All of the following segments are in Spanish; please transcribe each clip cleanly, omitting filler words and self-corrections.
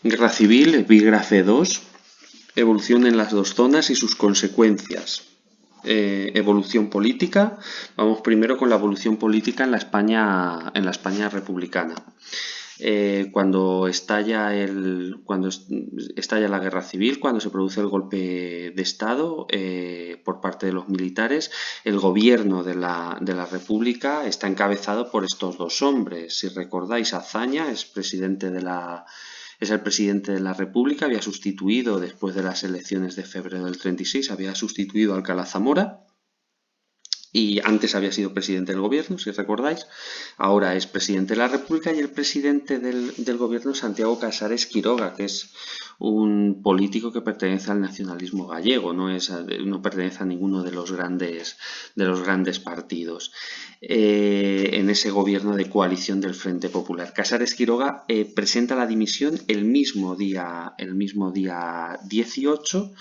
Guerra civil, epígrafe 2, evolución en las dos zonas y sus consecuencias. Evolución política. Vamos primero con la evolución política en la España republicana. Cuando estalla la guerra civil, cuando se produce el golpe de Estado por parte de los militares, el gobierno de la República está encabezado por estos dos hombres. Si recordáis, Azaña es el presidente de la República, había sustituido después de las elecciones de febrero del 36, había sustituido a Alcalá Zamora y antes había sido presidente del gobierno, si recordáis. Ahora es presidente de la República y el presidente del gobierno es Santiago Casares Quiroga, que es un político que pertenece al nacionalismo gallego, no pertenece a ninguno de los grandes partidos. En ese gobierno de coalición del Frente Popular. Casares Quiroga presenta la dimisión el mismo día 18,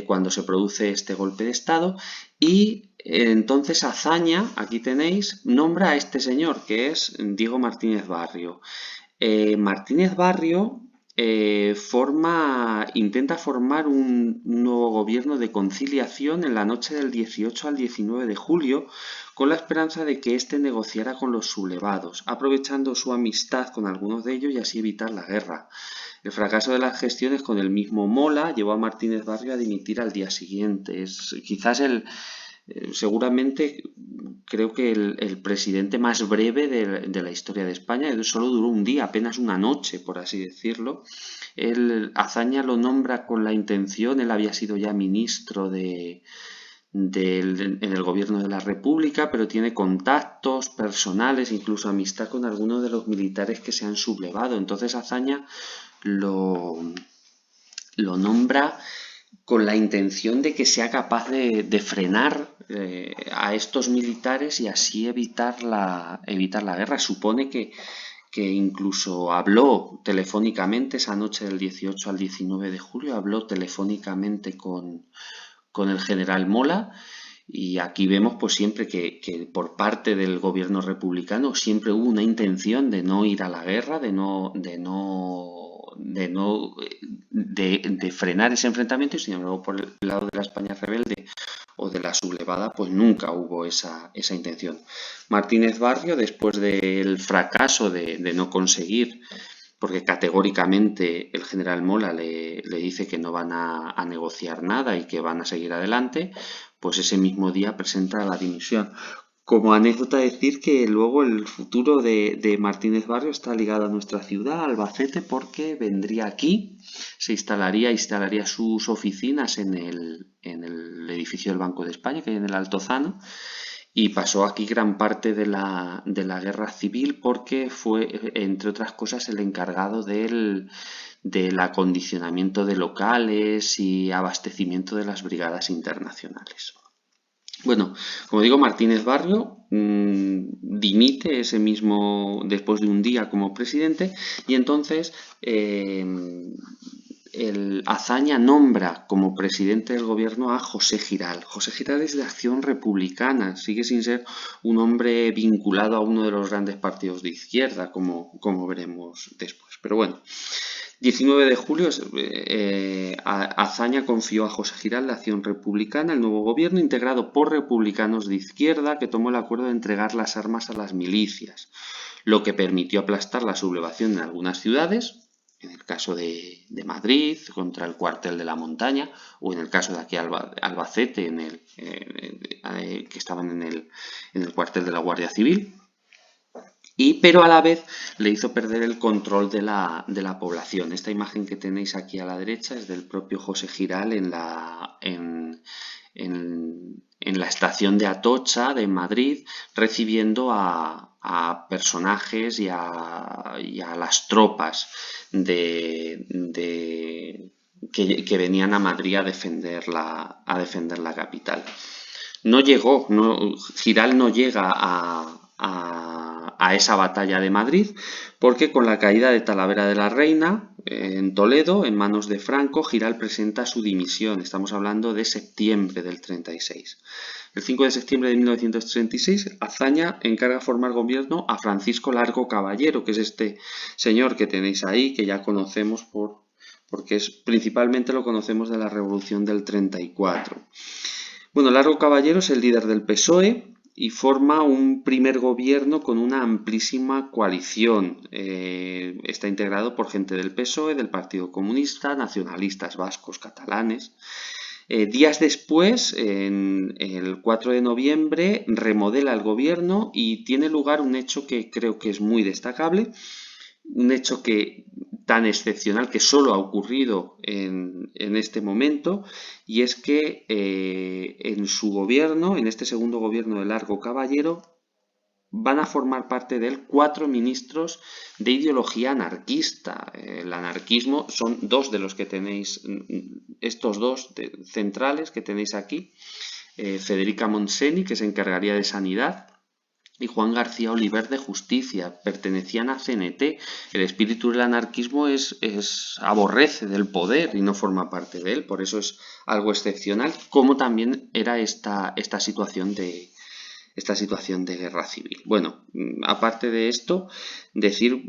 cuando se produce este golpe de Estado, y entonces Azaña, aquí tenéis, nombra a este señor, que es Diego Martínez Barrio. Martínez Barrio intenta formar un nuevo gobierno de conciliación en la noche del 18 al 19 de julio, con la esperanza de que éste negociara con los sublevados, aprovechando su amistad con algunos de ellos y así evitar la guerra. El fracaso de las gestiones con el mismo Mola llevó a Martínez Barrio a dimitir al día siguiente. Es quizás seguramente creo que el presidente más breve de la historia de España. Solo duró un día, apenas una noche, por así decirlo. Azaña lo nombra con la intención, él había sido ya ministro en el gobierno de la República, pero tiene contactos personales, incluso amistad con algunos de los militares que se han sublevado. Entonces Azaña lo, lo nombra con la intención de que sea capaz de frenar a estos militares y así evitar la guerra. Supone que incluso habló telefónicamente esa noche del 18 al 19 de julio, habló telefónicamente con el general Mola. Y aquí vemos pues siempre que por parte del gobierno republicano siempre hubo una intención de no ir a la guerra, de frenar ese enfrentamiento, y sin embargo por el lado de la España rebelde o de la sublevada pues nunca hubo esa intención. Martínez Barrio, después del fracaso de no conseguir, porque categóricamente el general Mola le dice que no van a negociar nada y que van a seguir adelante, pues ese mismo día presenta la dimisión. Como anécdota decir que luego el futuro de Martínez Barrio está ligado a nuestra ciudad, Albacete, porque vendría aquí, instalaría sus oficinas en el edificio del Banco de España, que hay en el Altozano, y pasó aquí gran parte de la guerra civil porque fue, entre otras cosas, el encargado del acondicionamiento de locales y abastecimiento de las brigadas internacionales. Bueno, como digo, Martínez Barrio dimite ese mismo, después de un día como presidente, y entonces el Azaña nombra como presidente del gobierno a José Giral. José Giral es de Acción Republicana, sigue sin ser un hombre vinculado a uno de los grandes partidos de izquierda, como veremos después. Pero bueno, 19 de julio, Azaña confió a José Giral de Acción Republicana el nuevo gobierno integrado por republicanos de izquierda, que tomó el acuerdo de entregar las armas a las milicias, lo que permitió aplastar la sublevación en algunas ciudades, en el caso de Madrid, contra el cuartel de la Montaña, o en el caso de aquí Albacete, que estaban en el cuartel de la Guardia Civil. Pero a la vez le hizo perder el control de la población. Esta imagen que tenéis aquí a la derecha es del propio José Giral en la estación de Atocha de Madrid, recibiendo a personajes y a las tropas que venían a Madrid a defender la capital. Giral no llega a esa batalla de Madrid, porque con la caída de Talavera de la Reina, en Toledo, en manos de Franco, Giral presenta su dimisión. Estamos hablando de septiembre del 36. El 5 de septiembre de 1936, Azaña encarga formar gobierno a Francisco Largo Caballero, que es este señor que tenéis ahí, que ya conocemos porque principalmente lo conocemos de la Revolución del 34. Bueno, Largo Caballero es el líder del PSOE y forma un primer gobierno con una amplísima coalición. Está integrado por gente del PSOE, del Partido Comunista, nacionalistas vascos, catalanes. Días después, en el 4 de noviembre, remodela el gobierno y tiene lugar un hecho que creo que es muy destacable, un hecho tan excepcional que solo ha ocurrido en este momento, y es que en su gobierno, en este segundo gobierno de Largo Caballero, van a formar parte de él 4 ministros de ideología anarquista. El anarquismo son 2 de los que tenéis, estos 2 centrales que tenéis aquí. Federica Montseny, que se encargaría de sanidad, y Juan García Oliver de Justicia. Pertenecían a CNT. El espíritu del anarquismo aborrece del poder y no forma parte de él, por eso es algo excepcional, como también era esta situación de guerra civil. Bueno, aparte de esto, decir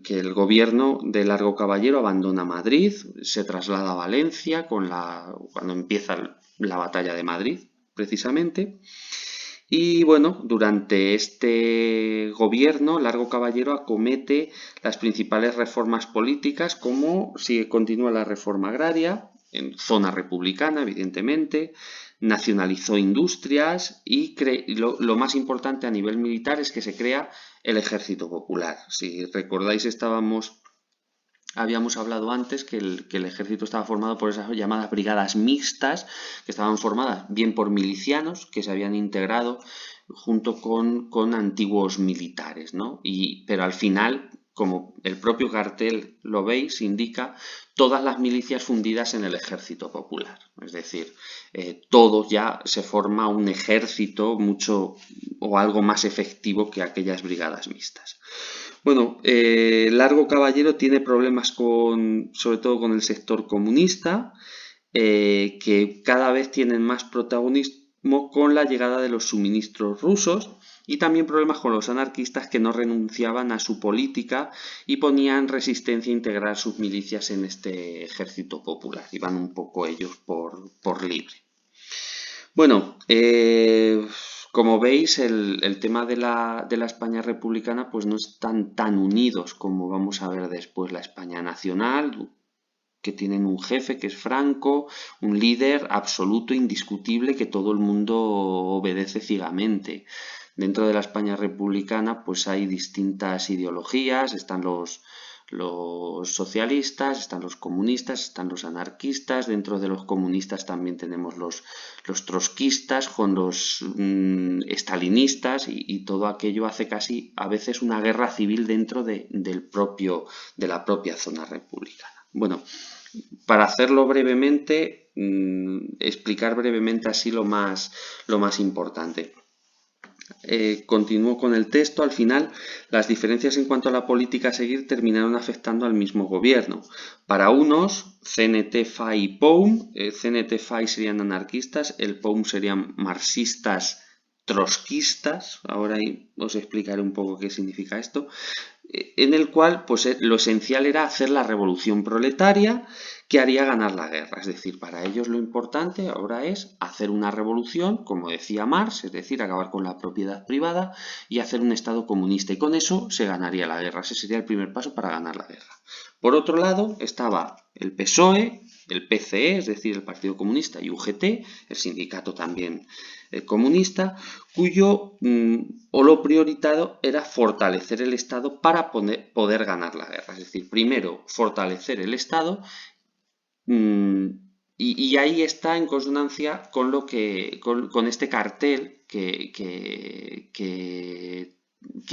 que el gobierno de Largo Caballero abandona Madrid, se traslada a Valencia cuando empieza la batalla de Madrid, precisamente. Y bueno, durante este gobierno, Largo Caballero acomete las principales reformas políticas, como si continúa la reforma agraria, en zona republicana, evidentemente, nacionalizó industrias y lo más importante a nivel militar es que se crea el Ejército Popular. Si recordáis, habíamos hablado antes que el ejército estaba formado por esas llamadas brigadas mixtas, que estaban formadas bien por milicianos que se habían integrado junto con antiguos militares, ¿no? Pero al final, como el propio cartel lo veis, indica todas las milicias fundidas en el Ejército Popular. Es decir, todo ya se forma un ejército mucho o algo más efectivo que aquellas brigadas mixtas. Bueno, Largo Caballero tiene problemas sobre todo con el sector comunista, que cada vez tienen más protagonismo con la llegada de los suministros rusos, y también problemas con los anarquistas que no renunciaban a su política y ponían resistencia a integrar sus milicias en este ejército popular. Iban un poco ellos por libre. Bueno, como veis, el tema de la España republicana pues no están tan unidos como vamos a ver después la España nacional, que tienen un jefe que es Franco, un líder absoluto, indiscutible, que todo el mundo obedece ciegamente. Dentro de la España republicana pues hay distintas ideologías, están los socialistas, están los comunistas, están los anarquistas. Dentro de los comunistas también tenemos los trotskistas con los estalinistas, y todo aquello hace casi a veces una guerra civil dentro de la propia zona republicana. Bueno, para hacerlo brevemente, explicar brevemente así lo más importante. Continúo con el texto. Al final, las diferencias en cuanto a la política a seguir terminaron afectando al mismo gobierno. Para unos, CNT, FAI y POUM, CNT, FAI serían anarquistas, el POUM serían marxistas trotskistas. Ahora os explicaré un poco qué significa esto. En el cual pues lo esencial era hacer la revolución proletaria que haría ganar la guerra. Es decir, para ellos lo importante ahora es hacer una revolución, como decía Marx, es decir, acabar con la propiedad privada y hacer un Estado comunista, y con eso se ganaría la guerra. Ese sería el primer paso para ganar la guerra. Por otro lado estaba el PSOE, el PCE, es decir, el Partido Comunista, y UGT, el sindicato también comunista, cuyo lo prioritario era fortalecer el Estado para poder ganar la guerra. Es decir, primero fortalecer el Estado, y ahí está en consonancia con con este cartel que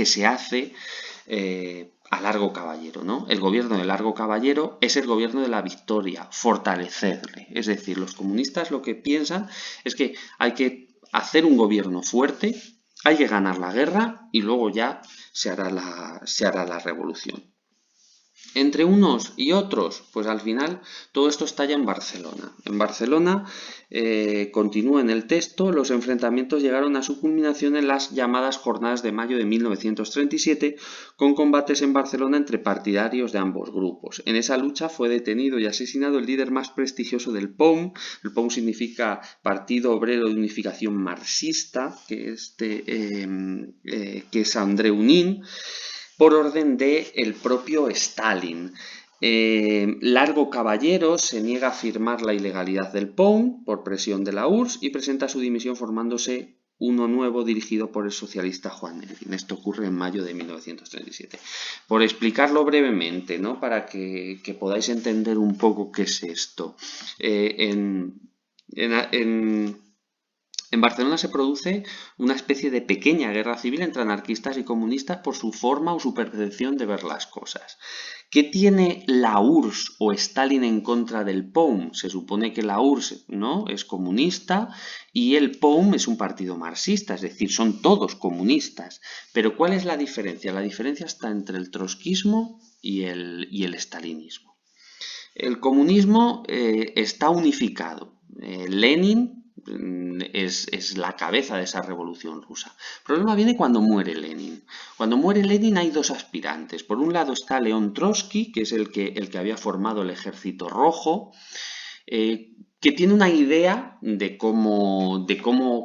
se hace a Largo Caballero, ¿no? El gobierno de Largo Caballero es el gobierno de la victoria, fortalecerle. Es decir, los comunistas lo que piensan es que hay que hacer un gobierno fuerte, hay que ganar la guerra y luego ya se hará la revolución. Entre unos y otros, pues al final todo esto estalla en Barcelona. En Barcelona, continúa en el texto, los enfrentamientos llegaron a su culminación en las llamadas Jornadas de Mayo de 1937, con combates en Barcelona entre partidarios de ambos grupos. En esa lucha fue detenido y asesinado el líder más prestigioso del POUM. El POUM significa Partido Obrero de Unificación Marxista, que es Andreu Nin, por orden del propio Stalin. Largo Caballero se niega a firmar la ilegalidad del POUM por presión de la URSS y presenta su dimisión formándose uno nuevo dirigido por el socialista Juan Negrín. Esto ocurre en mayo de 1937. Por explicarlo brevemente, ¿no? Para que podáis entender un poco qué es esto. En Barcelona se produce una especie de pequeña guerra civil entre anarquistas y comunistas por su forma o su percepción de ver las cosas. ¿Qué tiene la URSS o Stalin en contra del POUM? Se supone que la URSS, ¿no?, es comunista y el POUM es un partido marxista, es decir, son todos comunistas. Pero ¿cuál es la diferencia? La diferencia está entre el trotskismo y el stalinismo. El comunismo está unificado. Lenin es la cabeza de esa revolución rusa. El problema viene cuando muere Lenin. Cuando muere Lenin hay dos aspirantes. Por un lado está León Trotsky, que es el que había formado el Ejército Rojo, que tiene una idea de cómo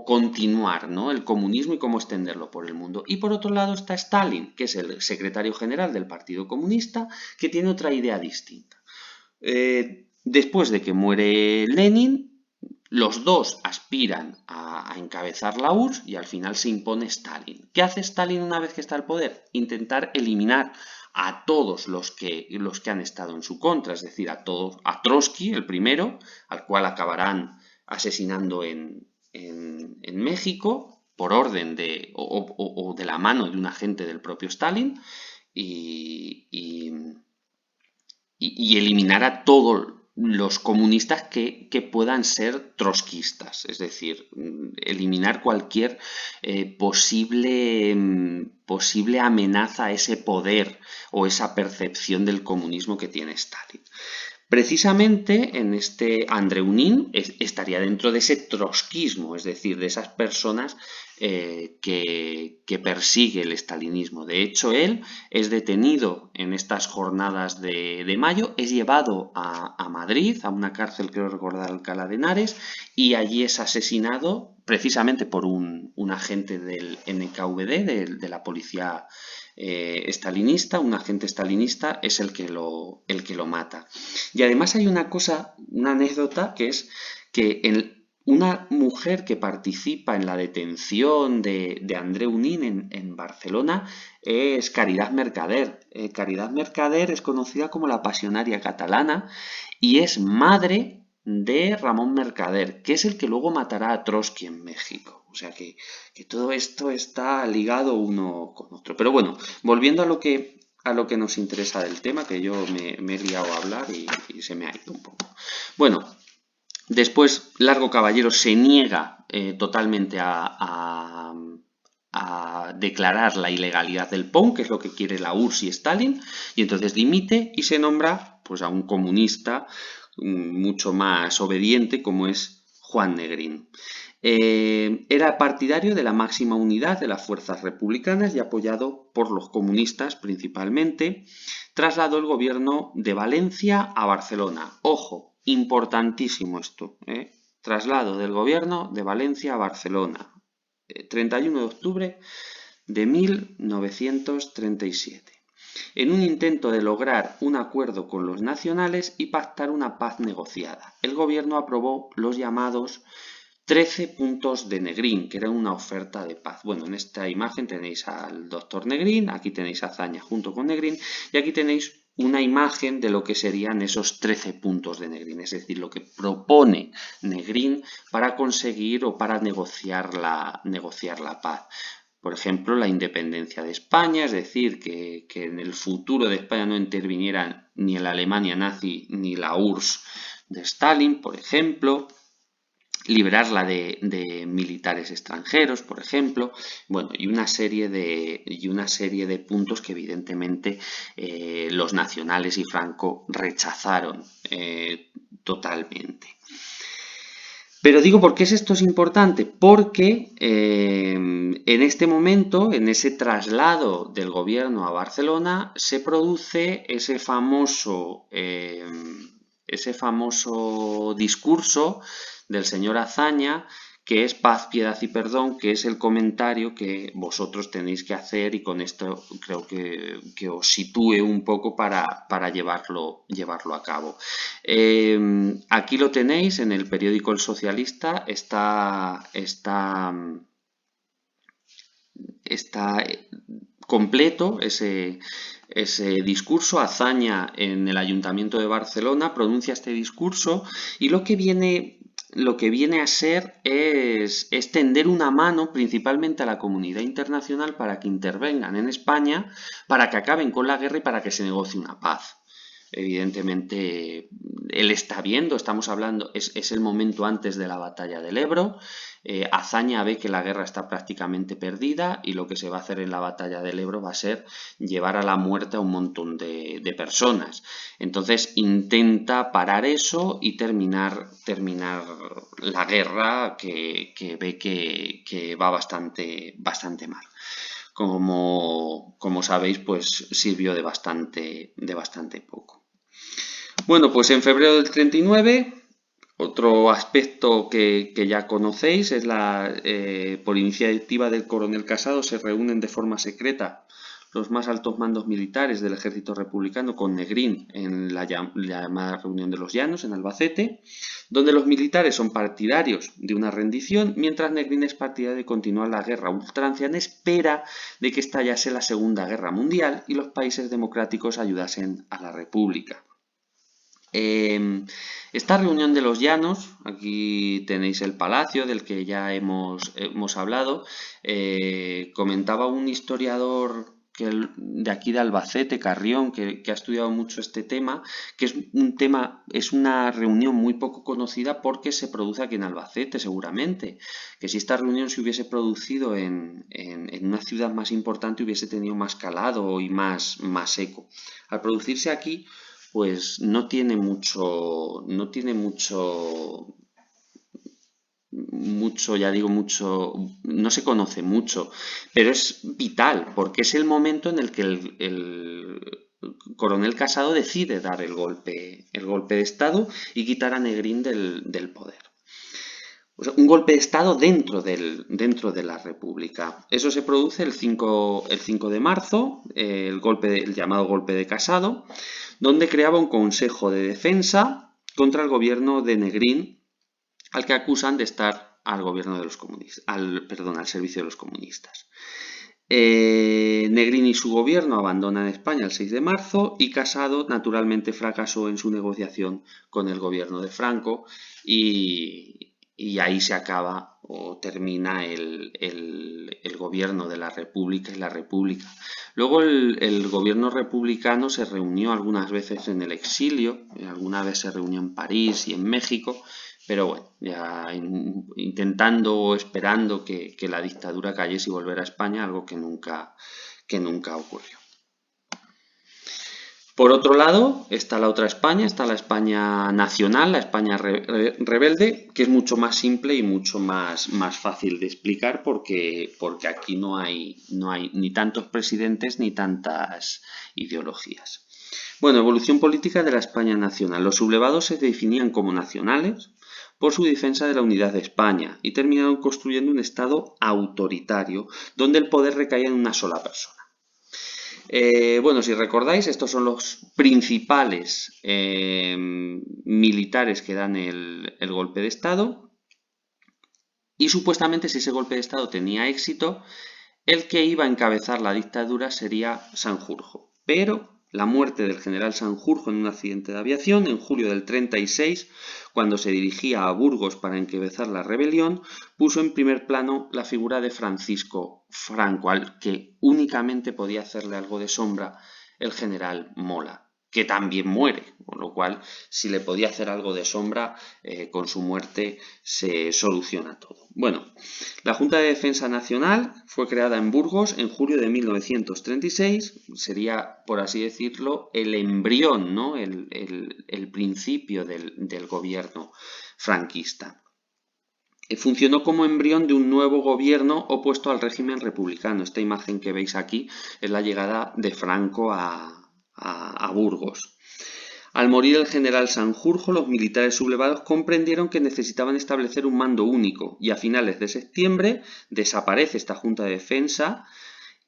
continuar, ¿no?, el comunismo y cómo extenderlo por el mundo. Y por otro lado está Stalin, que es el secretario general del Partido Comunista, que tiene otra idea distinta. Después de que muere Lenin, los dos aspiran a encabezar la URSS y al final se impone Stalin. ¿Qué hace Stalin una vez que está al poder? Intentar eliminar a todos los que han estado en su contra, es decir, a Trotsky, el primero, al cual acabarán asesinando en México por orden o de la mano de un agente del propio Stalin, y eliminar a todos los comunistas que puedan ser trotskistas, es decir, eliminar cualquier posible amenaza a ese poder o esa percepción del comunismo que tiene Stalin. Precisamente en este Andreu Nin estaría dentro de ese trotskismo, es decir, de esas personas que persigue el stalinismo. De hecho, él es detenido en estas jornadas de mayo, es llevado a Madrid, a una cárcel, creo recordar, Alcalá de Henares, y allí es asesinado precisamente por un agente del NKVD, de la policía stalinista. Un agente stalinista es el que lo mata. Y además hay una anécdota, que es que una mujer que participa en la detención de Andreu Nin en Barcelona es Caridad Mercader. Caridad Mercader es conocida como la pasionaria catalana y es madre de Ramón Mercader, que es el que luego matará a Trotsky en México. O sea que todo esto está ligado uno con otro. Pero bueno, volviendo a lo que nos interesa del tema, que yo me he liado a hablar y se me ha ido un poco. Bueno, después Largo Caballero se niega totalmente a declarar la ilegalidad del POUM, que es lo que quiere la URSS y Stalin, y entonces dimite y se nombra pues a un comunista mucho más obediente, como es Juan Negrín. Era partidario de la máxima unidad de las fuerzas republicanas y apoyado por los comunistas principalmente. Trasladó el gobierno de Valencia a Barcelona. Ojo, importantísimo esto, ¿eh? Traslado del gobierno de Valencia a Barcelona. 31 de octubre de 1937. En un intento de lograr un acuerdo con los nacionales y pactar una paz negociada. El gobierno aprobó los llamados 13 puntos de Negrín, que eran una oferta de paz. Bueno, en esta imagen tenéis al doctor Negrín, aquí tenéis a Azaña junto con Negrín, y aquí tenéis una imagen de lo que serían esos 13 puntos de Negrín, es decir, lo que propone Negrín para conseguir o para negociar la paz. Por ejemplo, la independencia de España, es decir, que en el futuro de España no intervinieran ni la Alemania nazi ni la URSS de Stalin, por ejemplo. liberarla de militares extranjeros, por ejemplo, bueno, y una serie de puntos que evidentemente los nacionales y Franco rechazaron totalmente. Pero digo, ¿por qué esto es importante? Porque en este momento, en ese traslado del gobierno a Barcelona, se produce ese famoso discurso del señor Azaña, que es paz, piedad y perdón, que es el comentario que vosotros tenéis que hacer, y con esto creo que os sitúe un poco para llevarlo a cabo. Aquí lo tenéis en el periódico El Socialista, está completo ese discurso. Azaña en el Ayuntamiento de Barcelona pronuncia este discurso y lo que viene a ser es tender una mano principalmente a la comunidad internacional para que intervengan en España, para que acaben con la guerra y para que se negocie una paz. Evidentemente, él está viendo, estamos hablando, es el momento antes de la batalla del Ebro. Azaña ve que la guerra está prácticamente perdida y lo que se va a hacer en la batalla del Ebro va a ser llevar a la muerte a un montón de personas. Entonces intenta parar eso y terminar la guerra que ve que va bastante mal. Como sabéis, pues sirvió de bastante poco. Bueno, pues en febrero del 39, otro aspecto que ya conocéis es por iniciativa del coronel Casado, se reúnen de forma secreta los más altos mandos militares del ejército republicano con Negrín en la llamada reunión de los Llanos en Albacete, donde los militares son partidarios de una rendición, mientras Negrín es partidario de continuar la guerra a ultranza en espera de que estallase la Segunda Guerra Mundial y los países democráticos ayudasen a la República. Esta reunión de los Llanos, aquí tenéis el palacio del que ya hemos hablado, comentaba un historiador de aquí de Albacete, Carrión, que ha estudiado mucho este tema, que es una reunión muy poco conocida porque se produce aquí en Albacete, seguramente, que si esta reunión se hubiese producido en una ciudad más importante hubiese tenido más calado y más eco. Al producirse aquí, pues no tiene mucho, no se conoce mucho, pero es vital porque es el momento en el que el coronel Casado decide dar el golpe de Estado y quitar a Negrín del poder. O sea, un golpe de Estado dentro de la República. Eso se produce el 5 de marzo, el llamado golpe de Casado, donde creaba un Consejo de Defensa contra el gobierno de Negrín, al que acusan de estar al gobierno de los comunistas, al servicio de los comunistas. Negrín y su gobierno abandonan España el 6 de marzo y Casado naturalmente fracasó en su negociación con el gobierno de Franco y ahí se acaba o termina el gobierno de la República y la República. Luego el gobierno republicano se reunió algunas veces en el exilio, alguna vez se reunió en París y en México, pero bueno, ya intentando o esperando que la dictadura cayese y volver a España, algo que nunca ocurrió. Por otro lado, está la otra España, está la España nacional, la España rebelde, que es mucho más simple y mucho más fácil de explicar porque aquí no hay ni tantos presidentes ni tantas ideologías. Bueno, evolución política de la España nacional. Los sublevados se definían como nacionales por su defensa de la unidad de España y terminaron construyendo un Estado autoritario donde el poder recaía en una sola persona. Bueno, si recordáis, estos son los principales militares que dan el golpe de Estado y supuestamente si ese golpe de Estado tenía éxito, el que iba a encabezar la dictadura sería Sanjurjo. Pero la muerte del general Sanjurjo en un accidente de aviación en julio del 36, cuando se dirigía a Burgos para encabezar la rebelión, puso en primer plano la figura de Francisco Franco, al que únicamente podía hacerle algo de sombra el general Mola. que también muere, con lo cual si le podía hacer algo de sombra, con su muerte se soluciona todo. Bueno, la Junta de Defensa Nacional fue creada en Burgos en julio de 1936, sería, por así decirlo, el embrión, ¿no? el principio del gobierno franquista. Funcionó como embrión de un nuevo gobierno opuesto al régimen republicano. Esta imagen que veis aquí es la llegada de Franco a Burgos. Al morir el general Sanjurjo, los militares sublevados comprendieron que necesitaban establecer un mando único y a finales de septiembre desaparece esta Junta de Defensa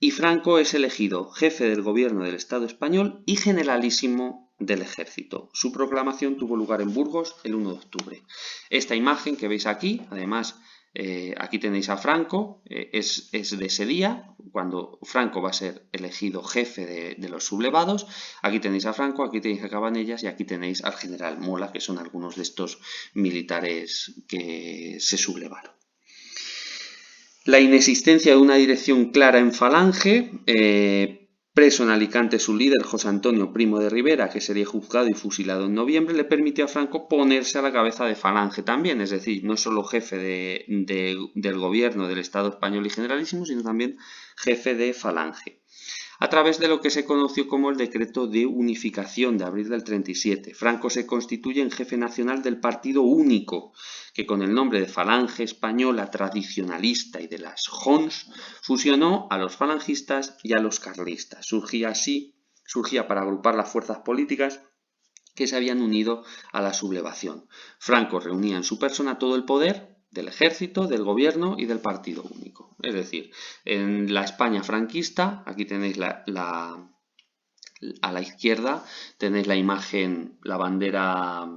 y Franco es elegido jefe del gobierno del Estado español y generalísimo del ejército. Su proclamación tuvo lugar en Burgos el 1 de octubre. Esta imagen que veis aquí, además, aquí tenéis a Franco, es de ese día, cuando Franco va a ser elegido jefe de los sublevados. Aquí tenéis a Franco, aquí tenéis a Cabanellas y aquí tenéis al general Mola, que son algunos de estos militares que se sublevaron. La inexistencia de una dirección clara en Falange, preso en Alicante su líder, José Antonio Primo de Rivera, que sería juzgado y fusilado en noviembre, le permitió a Franco ponerse a la cabeza de Falange también, es decir, no solo jefe del gobierno del Estado español y generalísimo, sino también jefe de Falange, a través de lo que se conoció como el Decreto de Unificación de abril del 37. Franco se constituye en jefe nacional del Partido Único, que con el nombre de Falange Española Tradicionalista y de las Jons fusionó a los falangistas y a los carlistas. Surgía para agrupar las fuerzas políticas que se habían unido a la sublevación. Franco reunía en su persona todo el poder del ejército, del gobierno y del partido único. Es decir, en la España franquista, aquí tenéis a la izquierda, tenéis la imagen, la bandera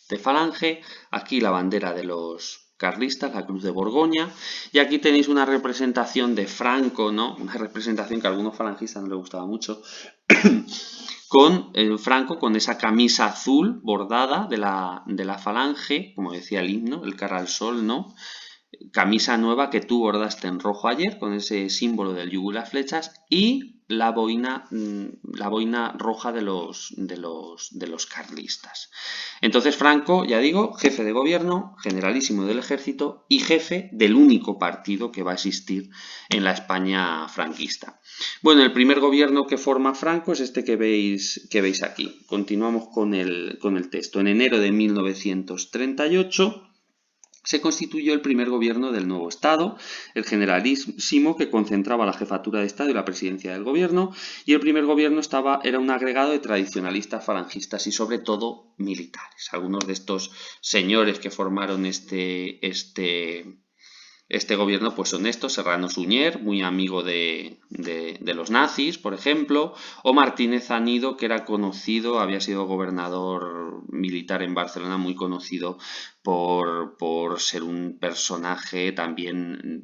de Falange, aquí la bandera de los carlistas, la Cruz de Borgoña, y aquí tenéis una representación de Franco, ¿no? Una representación que a algunos falangistas no les gustaba mucho, con Franco con esa camisa azul bordada de la Falange, como decía el himno, el cara al sol, ¿no? Camisa nueva que tú bordaste en rojo ayer, con ese símbolo del yugo y las flechas, y la boina roja de los carlistas. Entonces Franco, ya digo, jefe de gobierno, generalísimo del ejército y jefe del único partido que va a existir en la España franquista. Bueno, el primer gobierno que forma Franco es este que veis aquí. Continuamos con el texto. En enero de 1938 se constituyó el primer gobierno del nuevo Estado, el generalísimo, que concentraba la jefatura de Estado y la presidencia del gobierno, y el primer gobierno era un agregado de tradicionalistas, falangistas y sobre todo militares. Algunos de estos señores que formaron este gobierno pues son estos: Serrano Suñer, muy amigo de los nazis, por ejemplo, o Martínez Anido, que era conocido, había sido gobernador militar en Barcelona, muy conocido por ser un personaje, también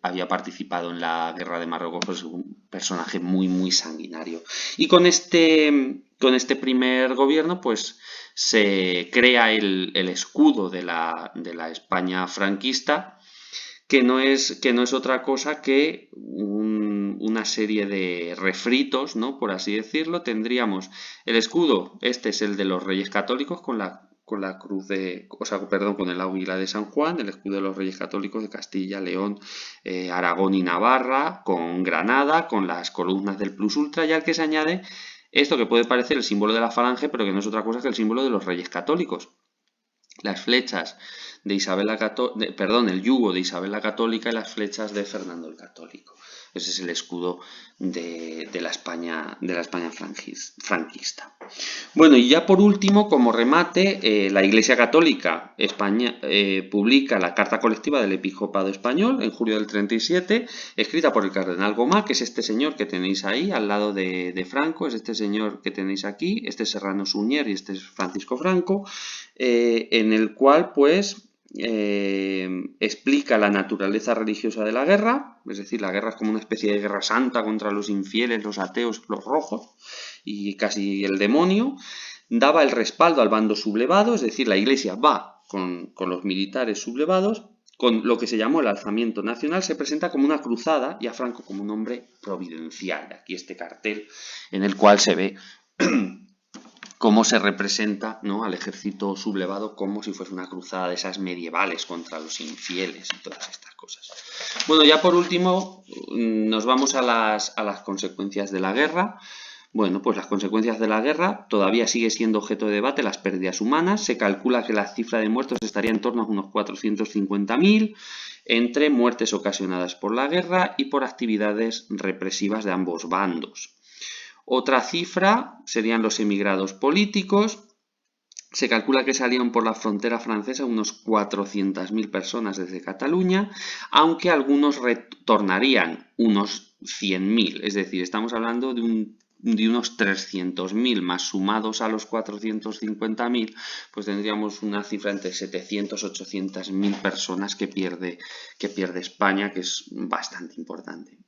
había participado en la guerra de Marruecos, pues un personaje muy, muy sanguinario. Y con este primer gobierno, pues se crea el escudo de la España franquista, que no es otra cosa que una serie de refritos, ¿no? Por así decirlo. Tendríamos el escudo, este es el de los Reyes Católicos con la cruz con el águila de San Juan, el escudo de los Reyes Católicos de Castilla, León, Aragón y Navarra, con Granada, con las columnas del Plus Ultra, y al que se añade esto que puede parecer el símbolo de la Falange, pero que no es otra cosa que el símbolo de los Reyes Católicos. Las flechas de el yugo de Isabel la Católica y las flechas de Fernando el Católico. Ese es el escudo de la España franquista. Bueno, y ya por último, como remate, la Iglesia Católica publica la Carta Colectiva del Episcopado Español en julio del 37, escrita por el cardenal Gomá, que es este señor que tenéis ahí al lado de Franco, es este señor que tenéis aquí, este es Serrano Suñer y este es Francisco Franco, en el cual pues explica la naturaleza religiosa de la guerra, es decir, la guerra es como una especie de guerra santa contra los infieles, los ateos, los rojos y casi el demonio. Daba el respaldo al bando sublevado, es decir, la Iglesia va con los militares sublevados, con lo que se llamó el alzamiento nacional. Se presenta como una cruzada y a Franco como un hombre providencial. Aquí este cartel en el cual se ve cómo se representa, ¿no?, al ejército sublevado como si fuese una cruzada de esas medievales contra los infieles y todas estas cosas. Bueno, ya por último nos vamos a las consecuencias de la guerra. Bueno, pues las consecuencias de la guerra todavía sigue siendo objeto de debate las pérdidas humanas. Se calcula que la cifra de muertos estaría en torno a unos 450.000 entre muertes ocasionadas por la guerra y por actividades represivas de ambos bandos. Otra cifra serían los emigrados políticos. Se calcula que salieron por la frontera francesa unos 400.000 personas desde Cataluña, aunque algunos retornarían, unos 100.000. Es decir, estamos hablando de unos 300.000 más sumados a los 450.000, pues tendríamos una cifra entre 700 y 800.000 personas que pierde España, que es bastante importante.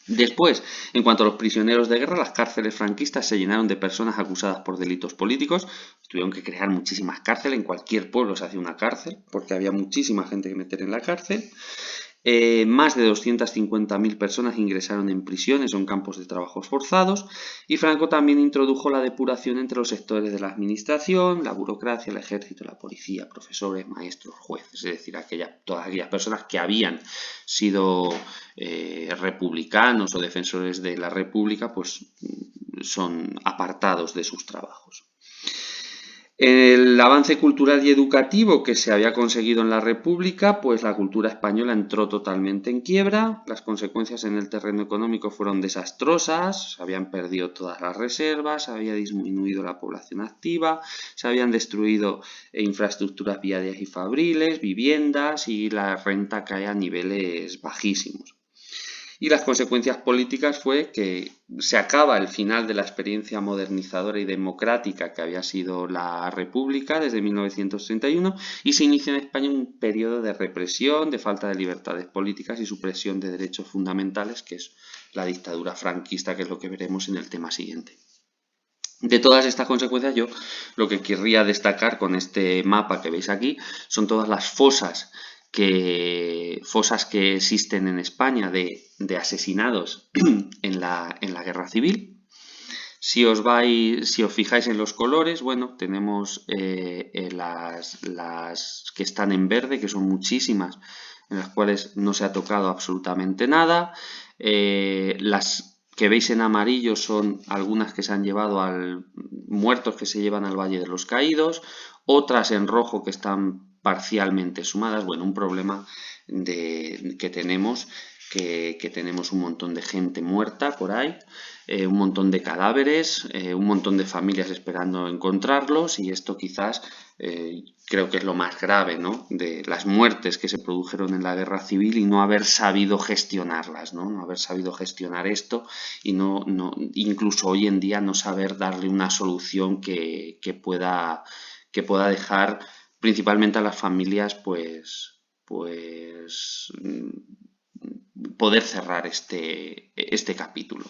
Después, en cuanto a los prisioneros de guerra, las cárceles franquistas se llenaron de personas acusadas por delitos políticos. Tuvieron que crear muchísimas cárceles, en cualquier pueblo se hacía una cárcel, porque había muchísima gente que meter en la cárcel. Más de 250.000 personas ingresaron en prisiones o en campos de trabajos forzados, y Franco también introdujo la depuración entre los sectores de la administración, la burocracia, el ejército, la policía, profesores, maestros, jueces, es decir, todas aquellas personas que habían sido republicanos o defensores de la República, pues son apartados de sus trabajos. El avance cultural y educativo que se había conseguido en la República, pues la cultura española entró totalmente en quiebra. Las consecuencias en el terreno económico fueron desastrosas, se habían perdido todas las reservas, se había disminuido la población activa, se habían destruido infraestructuras viarias y fabriles, viviendas, y la renta cae a niveles bajísimos. Y las consecuencias políticas fue que se acaba el final de la experiencia modernizadora y democrática que había sido la República desde 1931 y se inicia en España un periodo de represión, de falta de libertades políticas y supresión de derechos fundamentales, que es la dictadura franquista, que es lo que veremos en el tema siguiente. De todas estas consecuencias, yo lo que querría destacar con este mapa que veis aquí son todas las fosas que existen en España de asesinados en la guerra civil. Si os fijáis en los colores, bueno, tenemos las que están en verde, que son muchísimas, en las cuales no se ha tocado absolutamente nada. Las que veis en amarillo son algunas que se han llevado muertos que se llevan al Valle de los Caídos, otras en rojo que están parcialmente sumadas. Bueno, un problema que tenemos un montón de gente muerta por ahí, un montón de cadáveres, un montón de familias esperando encontrarlos, y esto quizás creo que es lo más grave, ¿no?, de las muertes que se produjeron en la guerra civil y no haber sabido gestionarlas, no haber sabido gestionar esto y incluso hoy en día no saber darle una solución que pueda dejar principalmente a las familias pues poder cerrar este capítulo.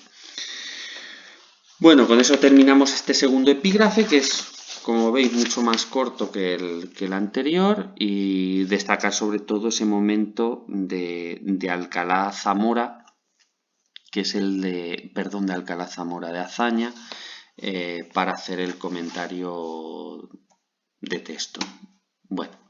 Bueno, con eso terminamos este segundo epígrafe, que es, como veis, mucho más corto que el anterior, y destacar sobre todo ese momento de Alcalá Zamora, que es de Alcalá Zamora de Azaña, para hacer el comentario de texto. Bueno.